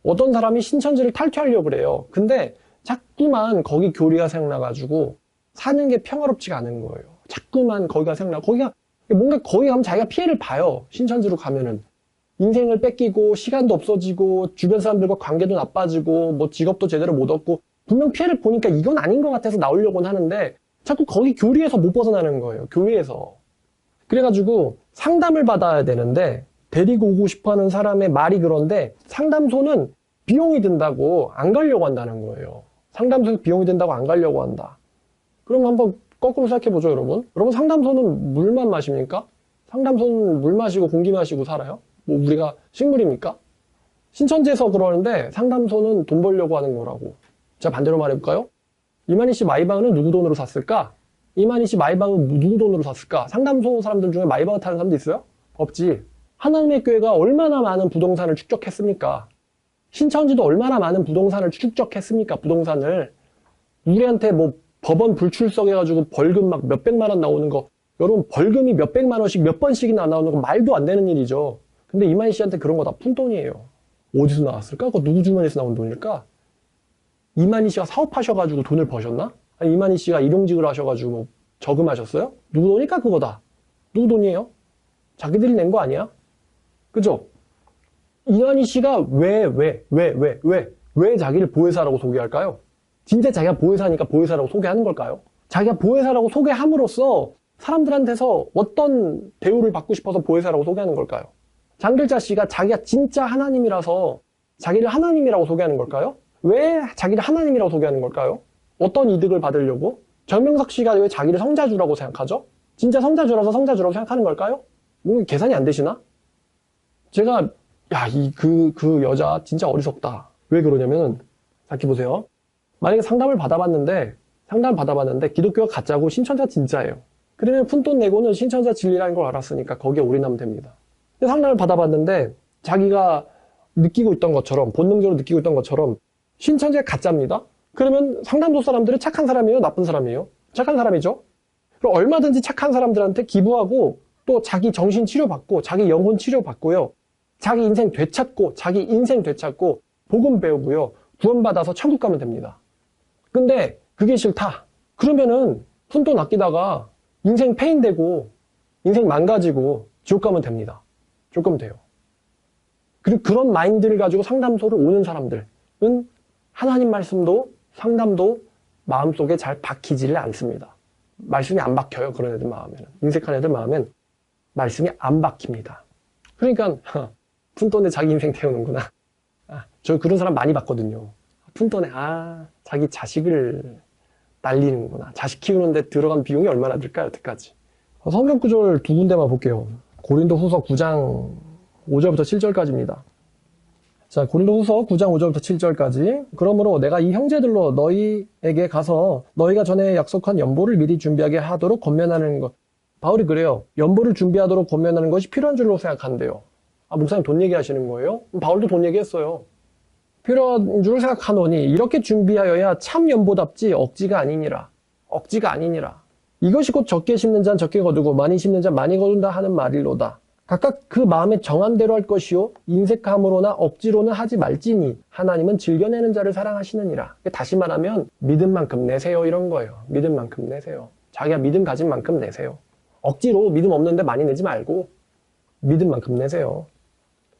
어떤 사람이 신천지를 탈퇴하려고 그래요. 근데 자꾸만 거기 교리가 생각나가지고 사는 게 평화롭지가 않은 거예요. 자꾸만 거기가 생각나. 거기가 뭔가 거기 가면 자기가 피해를 봐요. 신천지로 가면은. 인생을 뺏기고 시간도 없어지고 주변 사람들과 관계도 나빠지고 뭐 직업도 제대로 못 얻고 분명 피해를 보니까 이건 아닌 것 같아서 나오려고는 하는데 자꾸 거기 교리에서 못 벗어나는 거예요. 교회에서. 그래가지고 상담을 받아야 되는데 데리고 오고 싶어하는 사람의 말이 그런데 상담소는 비용이 든다고 안 가려고 한다는 거예요. 상담소에서 비용이 된다고 안 가려고 한다. 그럼 한번 거꾸로 생각해보죠, 여러분. 여러분, 상담소는 물만 마십니까? 상담소는 물 마시고 공기 마시고 살아요? 뭐 우리가 식물입니까? 신천지에서 그러는데 상담소는 돈 벌려고 하는 거라고. 제가 반대로 말해볼까요? 이만희 씨 마이방은 누구 돈으로 샀을까? 이만희 씨 마이방은 누구 돈으로 샀을까? 상담소 사람들 중에 마이방을 타는 사람도 있어요? 없지. 하나님의 교회가 얼마나 많은 부동산을 축적했습니까? 신천지도 얼마나 많은 부동산을 축적했습니까? 부동산을. 우리한테 뭐 법원 불출석해가지고 벌금 막 몇백만 원 나오는 거, 여러분 벌금이 몇백만 원씩 몇 번씩이나 나오는 거 말도 안 되는 일이죠. 근데 이만희 씨한테 그런 거 다 푼돈이에요. 어디서 나왔을까? 그거 누구 주머니에서 나온 돈일까? 이만희 씨가 사업하셔가지고 돈을 버셨나? 아니 이만희 씨가 일용직을 하셔가지고 뭐 저금하셨어요? 누구 돈일까 그거다. 누구 돈이에요? 자기들이 낸 거 아니야? 그죠? 이만희 씨가 왜 자기를 보혜사라고 소개할까요? 진짜 자기가 보혜사니까 보혜사라고 소개하는 걸까요? 자기가 보혜사라고 소개함으로써 사람들한테서 어떤 대우를 받고 싶어서 보혜사라고 소개하는 걸까요? 장길자 씨가 자기가 진짜 하나님이라서 자기를 하나님이라고 소개하는 걸까요? 왜 자기를 하나님이라고 소개하는 걸까요? 어떤 이득을 받으려고? 정명석 씨가 왜 자기를 성자주라고 생각하죠? 진짜 성자주라서 성자주라고 생각하는 걸까요? 뭐 계산이 안 되시나? 제가 그 여자 진짜 어리석다. 왜 그러냐면 생각해보세요. 만약에 상담을 받아봤는데 기독교가 가짜고 신천지가 진짜예요. 그러면 푼돈 내고는 신천지가 진리라는 걸 알았으니까 거기에 올인하면 됩니다. 근데 상담을 받아봤는데 자기가 느끼고 있던 것처럼 본능적으로 느끼고 있던 것처럼 신천지가 가짜입니다. 그러면 상담소 사람들은 착한 사람이에요? 나쁜 사람이에요? 착한 사람이죠. 그럼 얼마든지 착한 사람들한테 기부하고 또 자기 정신 치료받고 자기 영혼 치료받고요. 자기 인생 되찾고 복음 배우고요. 구원받아서 천국 가면 됩니다. 근데 그게 싫다. 그러면은 푼돈 아끼다가 인생 패인되고 인생 망가지고 지옥 가면 됩니다. 지옥 가면 돼요. 그리고 그런 마인드를 가지고 상담소를 오는 사람들은 하나님 말씀도 상담도 마음속에 잘 박히지를 않습니다. 말씀이 안 박혀요. 그런 애들 마음에는. 인색한 애들 마음엔 말씀이 안 박힙니다. 그러니까 푼돈에 자기 인생 태우는구나. 저 그런 사람 많이 봤거든요. 푼돈에 자기 자식을 날리는구나. 자식 키우는데 들어간 비용이 얼마나 들까요? 여태까지. 성경 구절 두 군데만 볼게요. 고린도후서 9장 5절부터 7절까지입니다. 자, 고린도후서 9장 5절부터 7절까지. 그러므로 내가 이 형제들로 너희에게 가서 너희가 전에 약속한 연보를 미리 준비하게 하도록 권면하는 것. 바울이 그래요. 연보를 준비하도록 권면하는 것이 필요한 줄로 생각한대요. 목사님 돈 얘기하시는 거예요? 바울도 돈 얘기했어요. 필요한 줄 생각하노니 이렇게 준비하여야 참 연보답지 억지가 아니니라. 억지가 아니니라. 이것이 곧 적게 심는 자는 적게 거두고 많이 심는 자는 많이 거둔다 하는 말이로다. 각각 그 마음에 정한 대로 할 것이요 인색함으로나 억지로는 하지 말지니 하나님은 즐겨내는 자를 사랑하시느니라. 다시 말하면 믿음 만큼 내세요 이런 거예요. 믿음 만큼 내세요. 자기가 믿음 가진 만큼 내세요. 억지로 믿음 없는데 많이 내지 말고 믿음 만큼 내세요.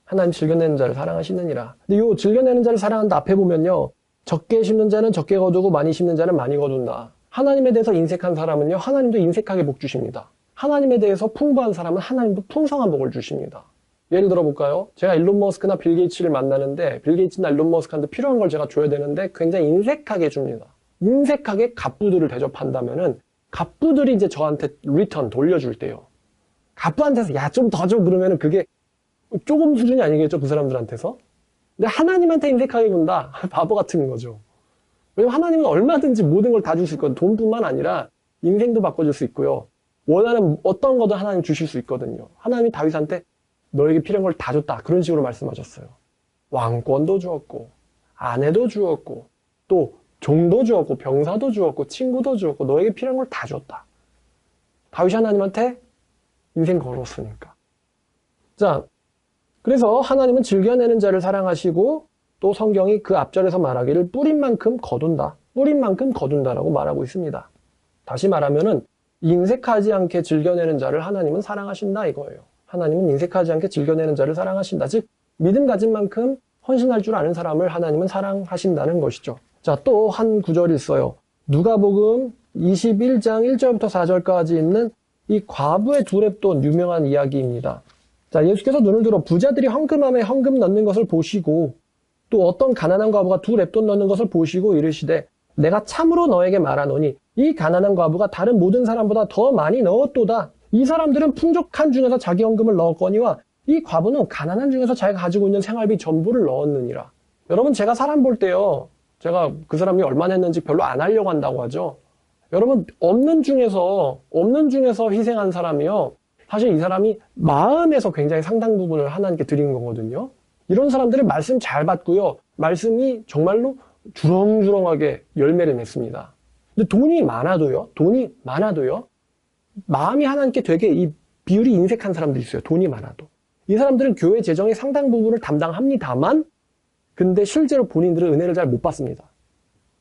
하나님 즐겨내는 자를 사랑하시느니라. 근데 요 즐겨내는 자를 사랑한다 앞에 보면요. 적게 심는 자는 적게 거두고 많이 심는 자는 많이 거둔다. 하나님에 대해서 인색한 사람은요. 하나님도 인색하게 복 주십니다. 하나님에 대해서 풍부한 사람은 하나님도 풍성한 복을 주십니다. 예를 들어 볼까요? 제가 일론 머스크나 빌 게이츠를 만나는데 빌 게이츠나 일론 머스크한테 필요한 걸 제가 줘야 되는데 굉장히 인색하게 줍니다. 인색하게 갑부들을 대접한다면은 갑부들이 이제 저한테 리턴 돌려줄 때요. 갑부한테서 야 좀 더 줘 그러면은 그게 조금 수준이 아니겠죠 그 사람들한테서. 근데 하나님한테 인색하게 군다 바보 같은 거죠. 왜냐면 하나님은 얼마든지 모든 걸 다 줄 수 있거든요. 돈뿐만 아니라 인생도 바꿔줄 수 있고요. 원하는 어떤 거든 하나님 주실 수 있거든요. 하나님이 다윗한테 너에게 필요한 걸 다 줬다 그런 식으로 말씀하셨어요. 왕권도 주었고 아내도 주었고 또 종도 주었고 병사도 주었고 친구도 주었고 너에게 필요한 걸 다 줬다. 다윗이 하나님한테 인생 걸었으니까. 자, 그래서 하나님은 즐겨내는 자를 사랑하시고 또 성경이 그 앞절에서 말하기를 뿌린 만큼 거둔다. 뿌린 만큼 거둔다라고 말하고 있습니다. 다시 말하면은 인색하지 않게 즐겨내는 자를 하나님은 사랑하신다 이거예요. 하나님은 인색하지 않게 즐겨내는 자를 사랑하신다. 즉 믿음 가진 만큼 헌신할 줄 아는 사람을 하나님은 사랑하신다는 것이죠. 자, 또 한 구절이 있어요. 누가복음 21장 1절부터 4절까지 있는 이 과부의 두 렙돈 유명한 이야기입니다. 자, 예수께서 눈을 들어 부자들이 헌금함에 헌금 넣는 것을 보시고 또 어떤 가난한 과부가 두 렙돈 넣는 것을 보시고 이르시되 내가 참으로 너에게 말하노니 이 가난한 과부가 다른 모든 사람보다 더 많이 넣었도다. 이 사람들은 풍족한 중에서 자기 헌금을 넣었거니와 이 과부는 가난한 중에서 자기가 가지고 있는 생활비 전부를 넣었느니라. 여러분, 제가 사람 볼 때요, 제가 그 사람이 얼마나 했는지 별로 안 하려고 한다고 하죠. 여러분, 없는 중에서 희생한 사람이요, 사실 이 사람이 마음에서 굉장히 상당 부분을 하나님께 드린 거거든요. 이런 사람들은 말씀 잘 받고요, 말씀이 정말로 주렁주렁하게 열매를 맺습니다. 근데 돈이 많아도요, 마음이 하나님께 되게 이 비율이 인색한 사람들이 있어요. 돈이 많아도. 이 사람들은 교회 재정의 상당 부분을 담당합니다만, 근데 실제로 본인들은 은혜를 잘 못 받습니다.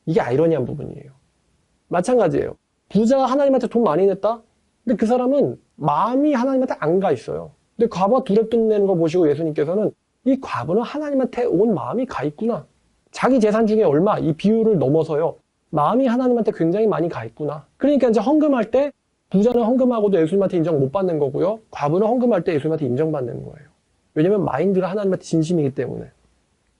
이게 아이러니한 부분이에요. 마찬가지예요. 부자가 하나님한테 돈 많이 냈다? 근데 그 사람은 마음이 하나님한테 안 가 있어요. 근데 과부가 두렵돈 내는 거 보시고 예수님께서는 이 과부는 하나님한테 온 마음이 가 있구나. 자기 재산 중에 얼마, 이 비율을 넘어서요, 마음이 하나님한테 굉장히 많이 가 있구나. 그러니까 이제 헌금할 때 부자는 헌금하고도 예수님한테 인정 못 받는 거고요, 과부는 헌금할 때 예수님한테 인정받는 거예요. 왜냐면 마인드가 하나님한테 진심이기 때문에.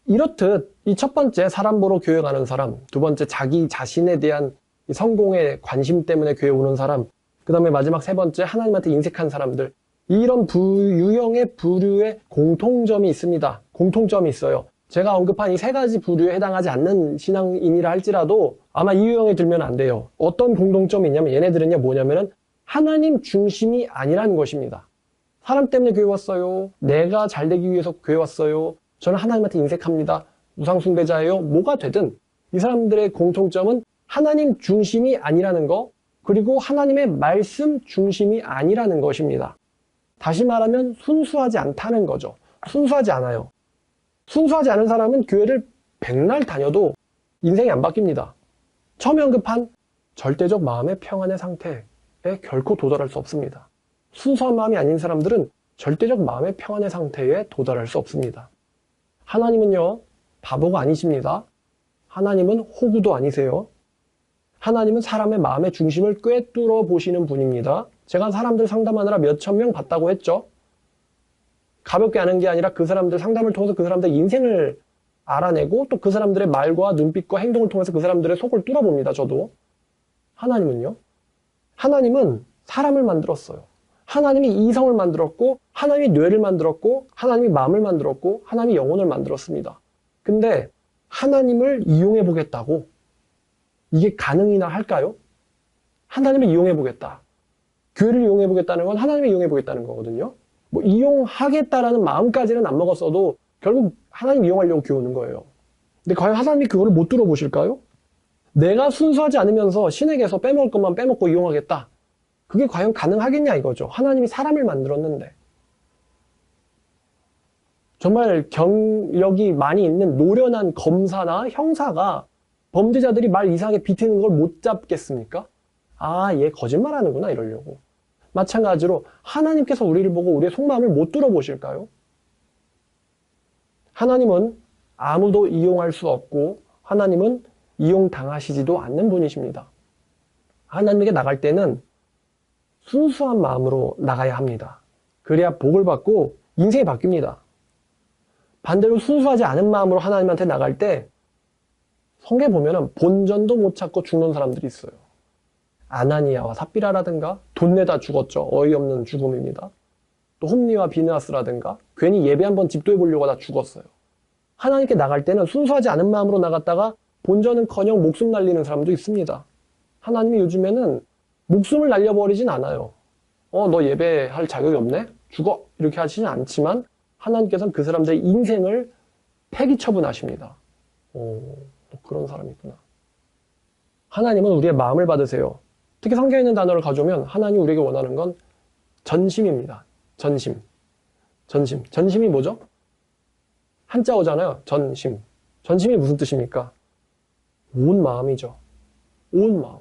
이렇듯 이 첫 번째, 사람 보러 교회 가는 사람, 두 번째, 자기 자신에 대한 성공의 관심 때문에 교회 오는 사람, 그 다음에 마지막 세 번째, 하나님한테 인색한 사람들, 이런 유형의 부류의 공통점이 있습니다. 공통점이 있어요. 제가 언급한 이 세 가지 부류에 해당하지 않는 신앙인이라 할지라도 아마 이 유형에 들면 안 돼요. 어떤 공통점이 있냐면, 얘네들은요, 뭐냐면은 하나님 중심이 아니라는 것입니다. 사람 때문에 교회 왔어요, 내가 잘 되기 위해서 교회 왔어요, 저는 하나님한테 인색합니다, 우상숭배자예요, 뭐가 되든 이 사람들의 공통점은 하나님 중심이 아니라는 거, 그리고 하나님의 말씀 중심이 아니라는 것입니다. 다시 말하면 순수하지 않다는 거죠. 순수하지 않아요. 순수하지 않은 사람은 교회를 백날 다녀도 인생이 안 바뀝니다. 처음에 언급한 절대적 마음의 평안의 상태에 결코 도달할 수 없습니다. 순수한 마음이 아닌 사람들은 절대적 마음의 평안의 상태에 도달할 수 없습니다. 하나님은요, 바보가 아니십니다. 하나님은 호구도 아니세요. 하나님은 사람의 마음의 중심을 꿰뚫어 보시는 분입니다. 제가 사람들 상담하느라 몇천 명 봤다고 했죠. 가볍게 하는 게 아니라 그 사람들 상담을 통해서 그 사람들의 인생을 알아내고 또 그 사람들의 말과 눈빛과 행동을 통해서 그 사람들의 속을 뚫어봅니다. 저도. 하나님은요, 하나님은 사람을 만들었어요. 하나님이 이성을 만들었고, 하나님이 뇌를 만들었고, 하나님이 마음을 만들었고, 하나님이 영혼을 만들었습니다. 근데 하나님을 이용해 보겠다고 이게 가능이나 할까요? 하나님을 이용해 보겠다, 교회를 이용해 보겠다는 건 하나님을 이용해 보겠다는 거거든요. 뭐 이용하겠다라는 마음까지는 안 먹었어도 결국 하나님 이용하려고 교회 오는 거예요. 근데 과연 하나님이 그거를 못 들어보실까요? 내가 순수하지 않으면서 신에게서 빼먹을 것만 빼먹고 이용하겠다, 그게 과연 가능하겠냐 이거죠. 하나님이 사람을 만들었는데. 정말 경력이 많이 있는 노련한 검사나 형사가 범죄자들이 말 이상하게 비트는 걸 못 잡겠습니까? 아, 얘 거짓말하는구나 이러려고. 마찬가지로 하나님께서 우리를 보고 우리의 속마음을 못 들어보실까요? 하나님은 아무도 이용할 수 없고 하나님은 이용당하시지도 않는 분이십니다. 하나님에게 나갈 때는 순수한 마음으로 나가야 합니다. 그래야 복을 받고 인생이 바뀝니다. 반대로 순수하지 않은 마음으로 하나님한테 나갈 때 성경에 보면은 본전도 못 찾고 죽는 사람들이 있어요. 아나니아와 삽비라라든가 돈 내다 죽었죠. 어이없는 죽음입니다. 또 홈리와 비느하스라든가 괜히 예배 한번 집도해 보려고 하다 죽었어요. 하나님께 나갈 때는 순수하지 않은 마음으로 나갔다가 본전은커녕 목숨 날리는 사람도 있습니다. 하나님이 요즘에는 목숨을 날려버리진 않아요. 너 예배할 자격이 없네? 죽어! 이렇게 하시진 않지만 하나님께서는 그 사람들의 인생을 폐기 처분하십니다. 또 그런 사람이 있구나. 하나님은 우리의 마음을 받으세요. 특히 성경에 있는 단어를 가져오면 하나님이 우리에게 원하는 건 전심입니다. 전심. 전심이 뭐죠? 한자어잖아요. 전심. 전심이 무슨 뜻입니까? 온 마음이죠. 온 마음.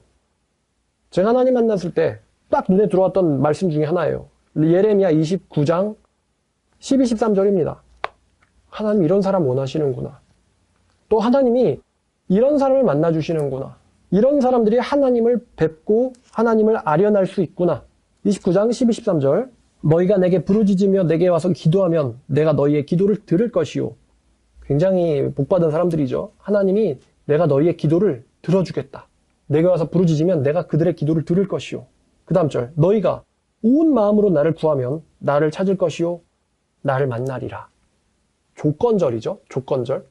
제가 하나님 만났을 때 딱 눈에 들어왔던 말씀 중에 하나예요. 예레미야 29장 12, 13절입니다. 하나님 이런 사람 원하시는구나. 또 하나님이 이런 사람을 만나주시는구나. 이런 사람들이 하나님을 뵙고 하나님을 아련할 수 있구나. 29장 12, 13절. 너희가 내게 부르짖으며 내게 와서 기도하면 내가 너희의 기도를 들을 것이요. 굉장히 복받은 사람들이죠. 하나님이 내가 너희의 기도를 들어주겠다. 내가 와서 부르짖으면 내가 그들의 기도를 들을 것이요. 그 다음 절, 너희가 온 마음으로 나를 구하면 나를 찾을 것이요. 나를 만나리라. 조건절이죠. 조건절.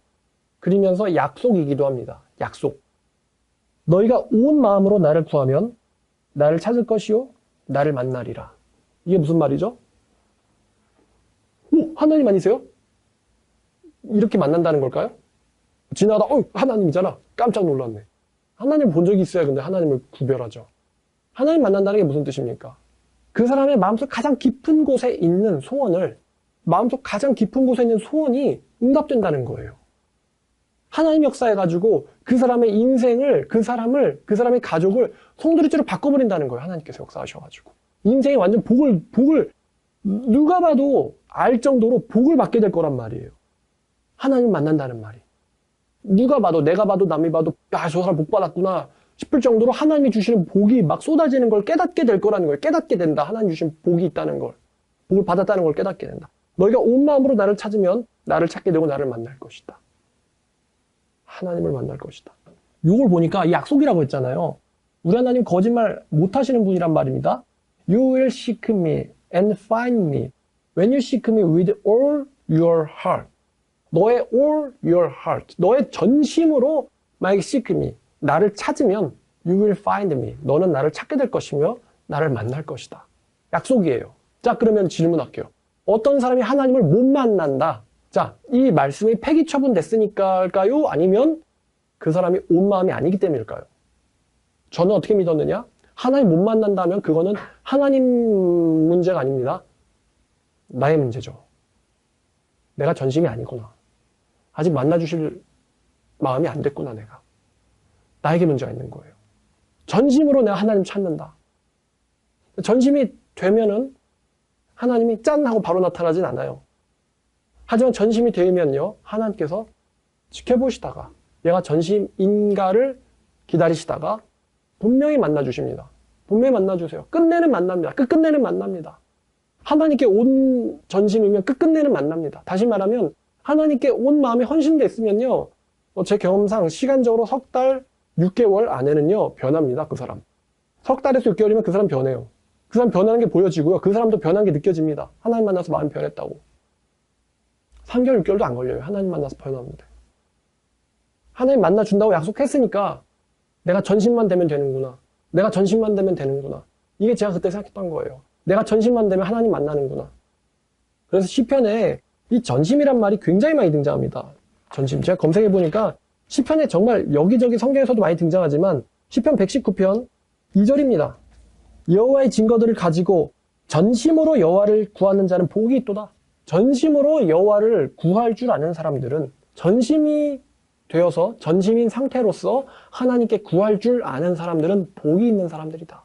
그러면서 약속이기도 합니다. 약속. 너희가 온 마음으로 나를 구하면 나를 찾을 것이요. 나를 만나리라. 이게 무슨 말이죠? 오, 하나님 아니세요? 이렇게 만난다는 걸까요? 지나가다 하나님이잖아. 깜짝 놀랐네. 하나님 본 적이 있어야 근데 하나님을 구별하죠. 하나님 만난다는 게 무슨 뜻입니까? 그 사람의 마음속 가장 깊은 곳에 있는 소원을, 마음속 가장 깊은 곳에 있는 소원이 응답된다는 거예요. 하나님 역사해가지고 그 사람의 인생을, 그 사람의 가족을 송두리째로 바꿔버린다는 거예요. 하나님께서 역사하셔가지고. 인생이 완전 복을 누가 봐도 알 정도로 복을 받게 될 거란 말이에요. 하나님 만난다는 말이. 누가 봐도, 내가 봐도, 남이 봐도, 야, 저 사람 복 받았구나 싶을 정도로 하나님이 주시는 복이 막 쏟아지는 걸 깨닫게 될 거라는 거예요. 깨닫게 된다. 하나님 주신 복이 있다는 걸. 복을 받았다는 걸 깨닫게 된다. 너희가 온 마음으로 나를 찾으면 나를 찾게 되고 나를 만날 것이다. 하나님을 만날 것이다. 이걸 보니까 이 약속이라고 했잖아요. 우리 하나님 거짓말 못 하시는 분이란 말입니다. You will seek me and find me when you seek me with all your heart. 너의 all your heart, 너의 전심으로 만약에 seek me, 나를 찾으면 you will find me. 너는 나를 찾게 될 것이며 나를 만날 것이다. 약속이에요. 자, 그러면 질문할게요. 어떤 사람이 하나님을 못 만난다. 자, 이 말씀이 폐기 처분됐으니까일까요? 아니면 그 사람이 온 마음이 아니기 때문일까요? 저는 어떻게 믿었느냐? 하나님 못 만난다면 그거는 하나님 문제가 아닙니다. 나의 문제죠. 내가 전심이 아니구나. 아직 만나주실 마음이 안 됐구나, 내가. 나에게 문제가 있는 거예요. 전심으로 내가 하나님 찾는다. 전심이 되면은 하나님이 짠 하고 바로 나타나진 않아요. 하지만 전심이 되면요, 하나님께서 지켜보시다가 얘가 전심인가를 기다리시다가 분명히 만나주십니다. 분명히 만나주세요. 끝내는 만납니다. 끝끝내는 만납니다. 하나님께 온 전심이면 끝끝내는 만납니다. 다시 말하면 하나님께 온 마음이 헌신됐으면요, 제 경험상 시간적으로 석 달, 6개월 안에는요 변합니다. 그 사람. 석 달에서 6개월이면 그 사람 변해요. 그 사람 변하는 게 보여지고요. 그 사람도 변한 게 느껴집니다. 하나님 만나서 마음이 변했다고. 3개월, 6개월도 안 걸려요. 하나님 만나서 변하는데. 하나님 만나준다고 약속했으니까 내가 전심만 되면 되는구나. 내가 전심만 되면 되는구나. 이게 제가 그때 생각했던 거예요. 내가 전심만 되면 하나님 만나는구나. 그래서 시편에 이 전심이란 말이 굉장히 많이 등장합니다. 전심. 제가 검색해보니까 시편에 정말 여기저기 성경에서도 많이 등장하지만 시편 119편 2절입니다. 여호와의 증거들을 가지고 전심으로 여호와를 구하는 자는 복이 있도다. 전심으로 여호와를 구할 줄 아는 사람들은 전심이 되어서 전심인 상태로서 하나님께 구할 줄 아는 사람들은 복이 있는 사람들이다.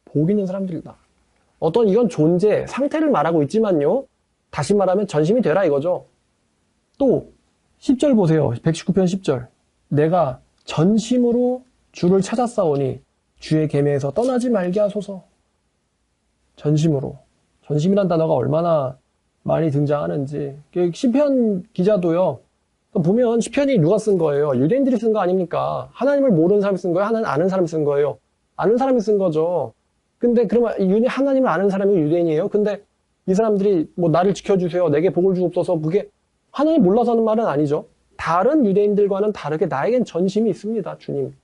복이 있는 사람들이다. 어떤 이건 존재, 상태를 말하고 있지만요. 다시 말하면 전심이 되라 이거죠. 또 10절 보세요. 119편 10절. 내가 전심으로 주를 찾았사오니 주의 계명에서 떠나지 말게 하소서. 전심으로. 전심이란 단어가 얼마나 많이 등장하는지. 시편 기자도요. 보면 시편이 누가 쓴 거예요? 유대인들이 쓴 거 아닙니까? 하나님을 모르는 사람이 쓴 거예요? 하나님 아는 사람이 쓴 거예요? 아는 사람이 쓴 거죠. 근데 그러면 하나님을 아는 사람이 유대인이에요? 근데 이 사람들이 뭐 나를 지켜주세요. 내게 복을 주옵소서. 그게 하나님 몰라서 하는 말은 아니죠. 다른 유대인들과는 다르게 나에겐 전심이 있습니다. 주님.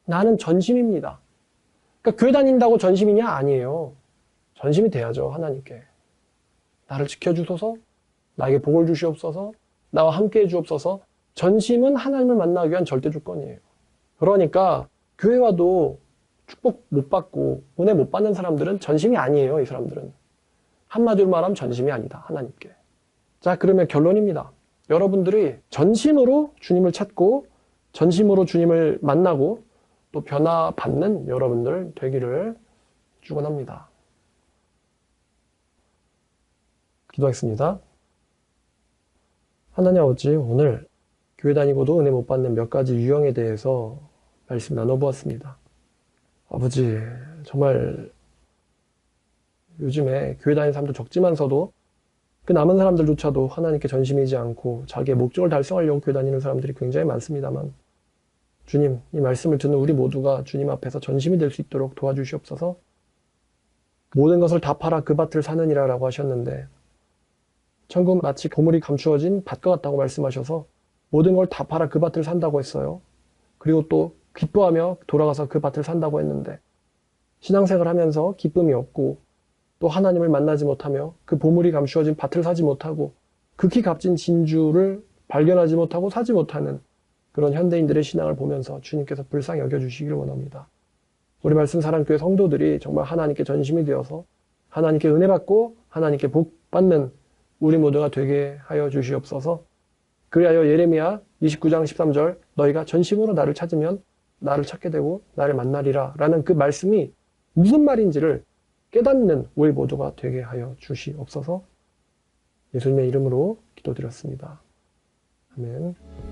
나는 전심입니다. 그러니까 교회 다닌다고 전심이냐? 아니에요. 전심이 돼야죠. 하나님께. 나를 지켜주소서. 나에게 복을 주시옵소서. 나와 함께 해주옵소서. 전심은 하나님을 만나기 위한 절대 조건이에요. 그러니까 교회 와도 축복 못 받고 은혜 못 받는 사람들은 전심이 아니에요. 이 사람들은. 한마디로 말하면 전심이 아니다. 하나님께. 자, 그러면 결론입니다. 여러분들이 전심으로 주님을 찾고 전심으로 주님을 만나고 또 변화받는 여러분들 되기를 축원합니다. 기도하겠습니다. 하나님 아버지, 오늘 교회 다니고도 은혜 못 받는 몇 가지 유형에 대해서 말씀 나눠보았습니다. 아버지, 정말 요즘에 교회 다니는 사람도 적지만서도 그 남은 사람들조차도 하나님께 전심이지 않고 자기의 목적을 달성하려고 교회 다니는 사람들이 굉장히 많습니다만 주님, 이 말씀을 듣는 우리 모두가 주님 앞에서 전심이 될 수 있도록 도와주시옵소서. 모든 것을 다 팔아 그 밭을 사느니라 라고 하셨는데 천국 마치 보물이 감추어진 밭과 같다고 말씀하셔서 모든 걸 다 팔아 그 밭을 산다고 했어요. 그리고 또 기뻐하며 돌아가서 그 밭을 산다고 했는데 신앙생활 하면서 기쁨이 없고 또 하나님을 만나지 못하며 그 보물이 감추어진 밭을 사지 못하고 극히 값진 진주를 발견하지 못하고 사지 못하는 그런 현대인들의 신앙을 보면서 주님께서 불쌍히 여겨주시기를 원합니다. 우리 말씀 사랑교회 성도들이 정말 하나님께 전심이 되어서 하나님께 은혜 받고 하나님께 복 받는 우리 모두가 되게 하여 주시옵소서. 그리하여 예레미야 29장 13절 너희가 전심으로 나를 찾으면 나를 찾게 되고 나를 만나리라 라는 그 말씀이 무슨 말인지를 깨닫는 우리 모두가 되게 하여 주시옵소서. 예수님의 이름으로 기도드렸습니다. 아멘.